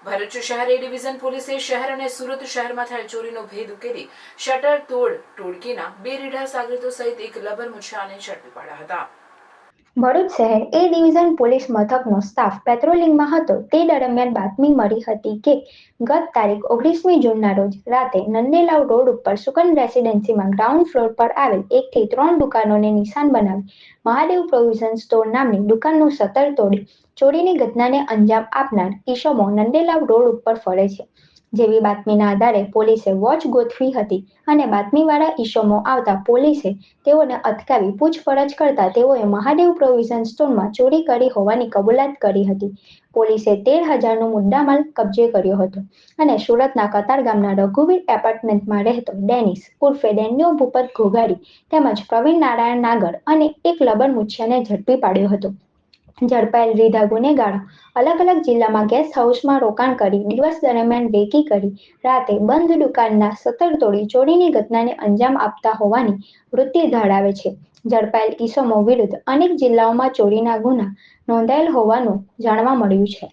ભરૂચ શહેર એ ડિવિઝન પોલીસે શહેર અને સુરત શહેરમાં થયેલ ચોરીનો ભેદ ઉકેલી શટર તોડ ટોળકીના 2 રીઢા સાગરીતો સહિત એક લબર મુછિયાને ઝડપી પાડ્યા હતા। ભરૂચ શહેર એ ડિવિઝન પોલીસ મથકનો સ્ટાફ પેટ્રોલિંગમાં હતો તે દરમિયાન બાતમી મળી હતી કે ગત તારીખ 19મી જૂનના રોજ રાતે નંદેલાવ રોડ ઉપર સુકન રેસિડેન્સીમાં ગ્રાઉન્ડ ફ્લોર પર આવેલ 1 થી 3 દુકાનોને નિશાન બનાવી મહાદેવ પ્રોવિઝન સ્ટોર નામની દુકાનનું શટર તોડી ચોરીની ઘટનાને અંજામ આપનાર ઈસમો નંદેલાવ રોડ ઉપર ફરે છે। જેવી બાતમીના આધારે પોલીસે વોચ ગોઠવી હતી અને બાતમીવાળા ઈસમો આવતા પોલીસે તેઓને અટકાવી પૂછપરછ કરતા તેઓએ મહાદેવ પ્રોવિઝન સ્ટોરમાં ચોરી કરી હોવાની કબૂલાત કરી હતી। પોલીસે 13,000નો મુદ્દામાલ કબજે કર્યો હતો અને સુરતના કતારગામના રઘુવીર એપાર્ટમેન્ટમાં રહેતો ડેનિસ ઉર્ફે ડેન્યો ભૂપત ઘોઘારી તેમજ પ્રવીણ નારાયણ નાગર અને એક લબર મુછિયાને ઝડપી પાડ્યો હતો। ઝડપાયેલ રીઢા ગુનેગારો અલગ અલગ જિલ્લામાં ગેસ્ટ હાઉસમાં રોકાણ કરી દિવસ દરમિયાન રેકી કરી રાતે બંધ દુકાનના શટર તોડી ચોરીની ઘટનાને અંજામ આપતા હોવાની વૃત્તિ ધરાવે છે। ઝડપાયેલ ઈસમો વિરુદ્ધ અનેક જિલ્લાઓમાં ચોરીના ગુના નોંધાયેલ હોવાનું જાણવા મળ્યું છે।